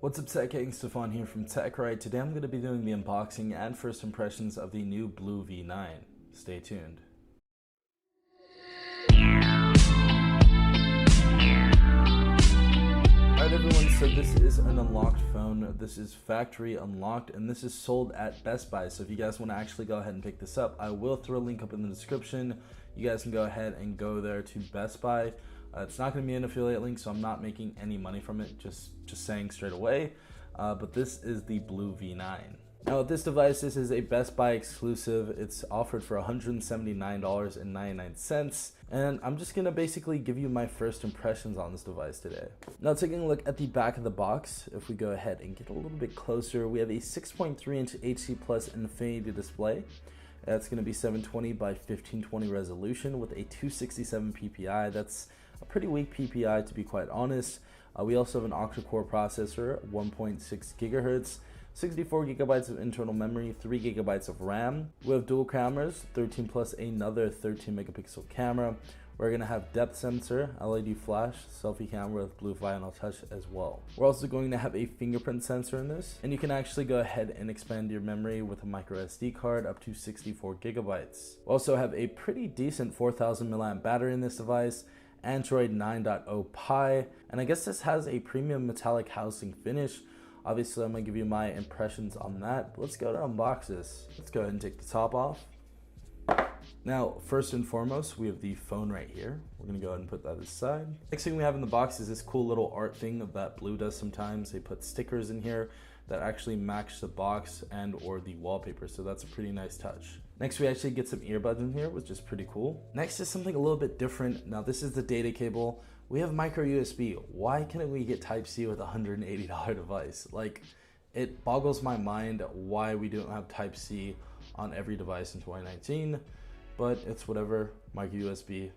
What's up, Tech Gang? Stefan here from TechRight. Today I'm going to be doing the unboxing and first impressions of the new BLU V9. Stay tuned. Alright everyone, so this is an unlocked phone. This is factory unlocked and this is sold at Best Buy. So if you guys want to actually go ahead and pick this up, I will throw a link up in the description. You guys can go ahead and go there to Best Buy. It's not going to be an affiliate link, so I'm not making any money from it, just saying straight away. But this is the BLU V9. Now with this device, this is a Best Buy exclusive. It's offered for $179.99. And I'm just going to basically give you my first impressions on this device today. Now taking a look at the back of the box, if we go ahead and get a little bit closer, we have a 6.3-inch HD Plus Infinity display. That's going to be 720 by 1520 resolution with a 267 PPI. That's a pretty weak PPI, to be quite honest. We also have an octa-core processor, 1.6 gigahertz, 64 gigabytes of internal memory, 3 gigabytes of RAM. We have dual cameras, 13 plus another 13 megapixel camera. We're going to have depth sensor, LED flash, selfie camera with blue final touch as well. We're also going to have a fingerprint sensor in this, and you can actually go ahead and expand your memory with a micro SD card up to 64 gigabytes. We also have a pretty decent 4000 mAh battery in this device, Android 9.0 Pie, and I guess this has a premium metallic housing finish. Obviously, I'm going to give you my impressions on that. But let's go to unbox this. Let's go ahead and take the top off. Now, first and foremost, we have the phone right here. We're going to go ahead and put that aside. Next thing we have in the box is this cool little art thing that BLU does sometimes. They put stickers in here that actually match the box and or the wallpaper, so that's a pretty nice touch. Next, we actually get some earbuds in here, which is pretty cool. Next is something a little bit different. Now, this is the data cable. We have micro USB. Why can't we get Type-C with a $180 device? Like, it boggles my mind why we don't have Type-C on every device in 2019, but it's whatever. Micro USB.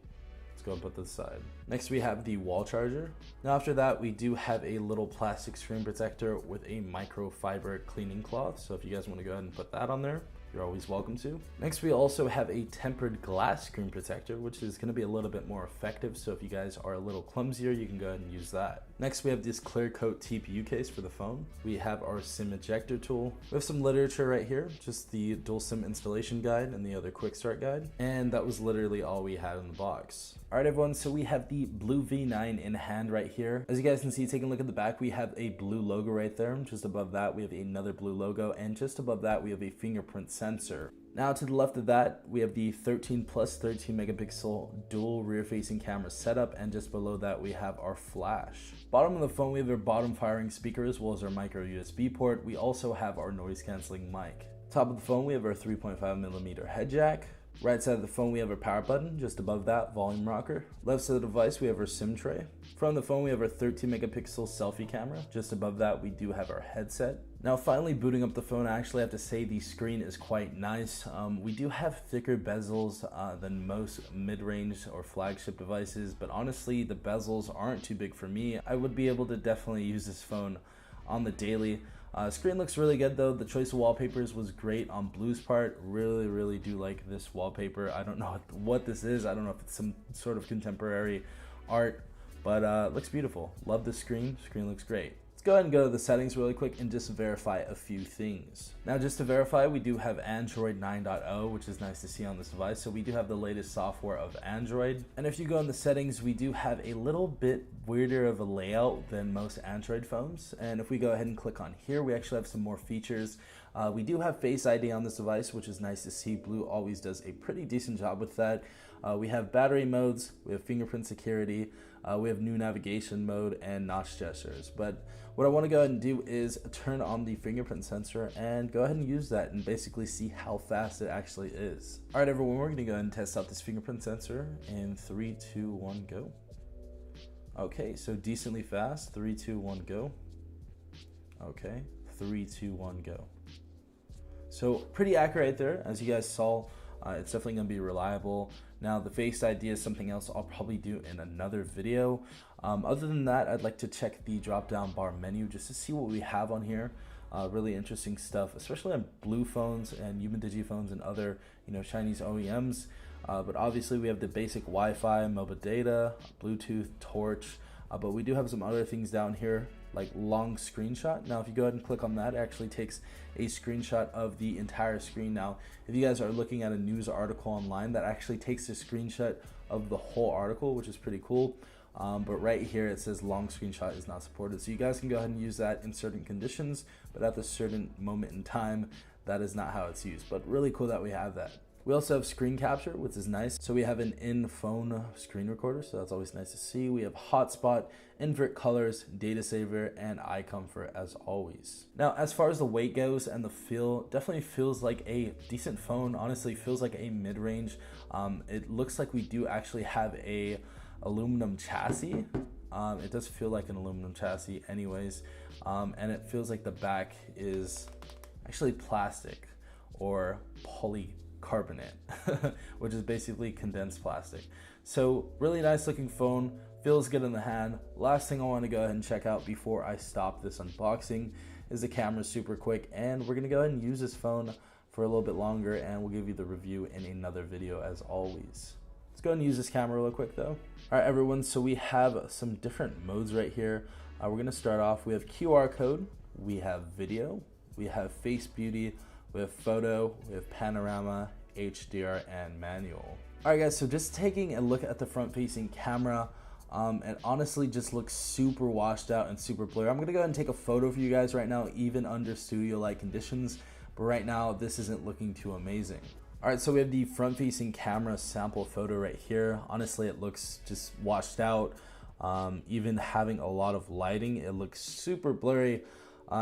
Let's go and put this aside. Next, we have the wall charger. Now, after that, we do have a little plastic screen protector with a microfiber cleaning cloth. So if you guys want to go ahead and put that on there, you're always welcome to. Next, we also have a tempered glass screen protector, which is going to be a little bit more effective. So if you guys are a little clumsier, you can go ahead and use that. Next, we have this clear coat TPU case for the phone. We have our SIM ejector tool. We have some literature right here, just the dual SIM installation guide and the other quick start guide. And that was literally all we had in the box. All right, everyone, so we have the BLU V9 in hand right here. As you guys can see, taking a look at the back, we have a BLU logo right there. Just above that, we have another BLU logo, and just above that, we have a fingerprint sensor. Now to the left of that, we have the 13 plus 13 megapixel dual rear-facing camera setup, and just below that, we have our flash. Bottom of the phone, we have our bottom firing speaker as well as our micro USB port. We also have our noise canceling mic. Top of the phone, we have our 3.5mm head jack. Right side of the phone, we have our power button. Just above that, volume rocker. Left side of the device, we have our SIM tray. From the phone, we have our 13 megapixel selfie camera. Just above that, we do have our headset. Now, finally booting up the phone, I actually have to say the screen is quite nice. We do have thicker bezels than most mid-range or flagship devices, but honestly, the bezels aren't too big for me. I would be able to definitely use this phone on the daily. Screen looks really good though. The choice of wallpapers was great on BLU's part. Really do like this wallpaper. I don't know what this is. I don't know if it's some sort of contemporary art, but looks beautiful. Love the screen. Screen looks great. Let's go ahead and go to the settings really quick and just verify a few things. Now, just to verify, we do have Android 9.0, which is nice to see on this device. So we do have the latest software of Android. And if you go in the settings, we do have a little bit weirder of a layout than most Android phones. And if we go ahead and click on here, we actually have some more features. We do have Face ID on this device, which is nice to see. BLU always does a pretty decent job with that. We have battery modes, we have fingerprint security, we have new navigation mode, and notch gestures. But what I want to go ahead and do is turn on the fingerprint sensor and go ahead and use that and basically see how fast it actually is. All right, everyone, we're going to go ahead and test out this fingerprint sensor in 3, 2, 1, go. Okay, so decently fast. 3, 2, 1, go. Okay, 3, 2, 1, go. So pretty accurate there, as you guys saw. It's definitely going to be reliable. Now, the Face ID is something else I'll probably do in another video. Other than that, I'd like to check the drop-down bar menu just to see what we have on here. Really interesting stuff, especially on BLU phones and Human Digi phones and other, Chinese OEMs. But obviously, we have the basic Wi-Fi, mobile data, Bluetooth, torch. But we do have some other things down here. like long screenshot. Now if you go ahead and click on that, it actually takes a screenshot of the entire screen. Now if you guys are looking at a news article online, that actually takes a screenshot of the whole article, which is pretty cool. But right here it says long screenshot is not supported, so you guys can go ahead and use that in certain conditions, but at a certain moment in time, that is not how it's used. But really cool that we have that. We also have screen capture, which is nice. So we have an in-phone screen recorder, so that's always nice to see. We have hotspot, invert colors, data saver, and eye comfort as always. Now, as far as the weight goes and the feel, definitely feels like a decent phone. Honestly, feels like a mid-range. It looks like we do actually have a aluminum chassis. It does feel like an aluminum chassis anyways. And it feels like the back is actually plastic or polycarbonate, which is basically condensed plastic. So really nice looking phone, feels good in the hand. Last thing I want to go ahead and check out before I stop this unboxing is the camera. Super quick, and we're gonna go ahead and use this phone for a little bit longer, and we'll give you the review in another video as always. Let's go ahead and use this camera real quick though. All right everyone, so we have some different modes right here. We're gonna start off, we have QR code, we have video, we have face beauty, we have photo, we have panorama, HDR, and manual. All right guys, so just taking a look at the front facing camera, it honestly just looks super washed out and super blurry. I'm gonna go ahead and take a photo for you guys right now, even under studio-like conditions, but right now this isn't looking too amazing. All right, so we have the front facing camera sample photo right here. Honestly, it looks just washed out. Even having a lot of lighting, it looks super blurry.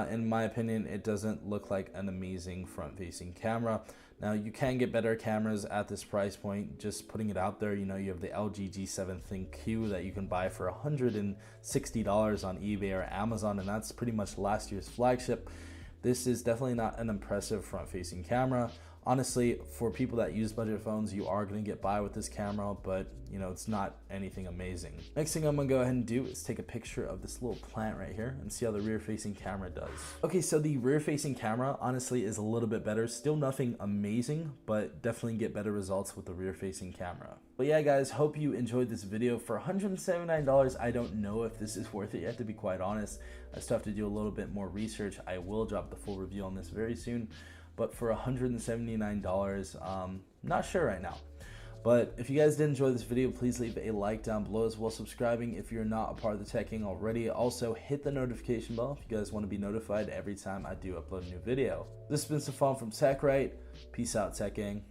In my opinion, it doesn't look like an amazing front facing camera. Now you can get better cameras at this price point, just putting it out there. You know, you have the LG G7 ThinQ that you can buy for $160 on eBay or Amazon, and that's pretty much last year's flagship. This is definitely not an impressive front facing camera. Honestly, for people that use budget phones, you are going to get by with this camera, but you know, it's not anything amazing. Next thing I'm going to go ahead and do is take a picture of this little plant right here and see how the rear facing camera does. Okay, so the rear facing camera honestly is a little bit better. Still nothing amazing, but definitely get better results with the rear facing camera. But yeah guys, hope you enjoyed this video. For $179, I don't know if this is worth it yet, to be quite honest. I still have to do a little bit more research. I will drop the full review on this very soon. But for $179, not sure right now. But if you guys did enjoy this video, please leave a like down below, as well as subscribing if you're not a part of the Tech Gang already. Also, hit the notification bell if you guys want to be notified every time I do upload a new video. This has been Stefan from TechRight. Peace out, Tech Gang.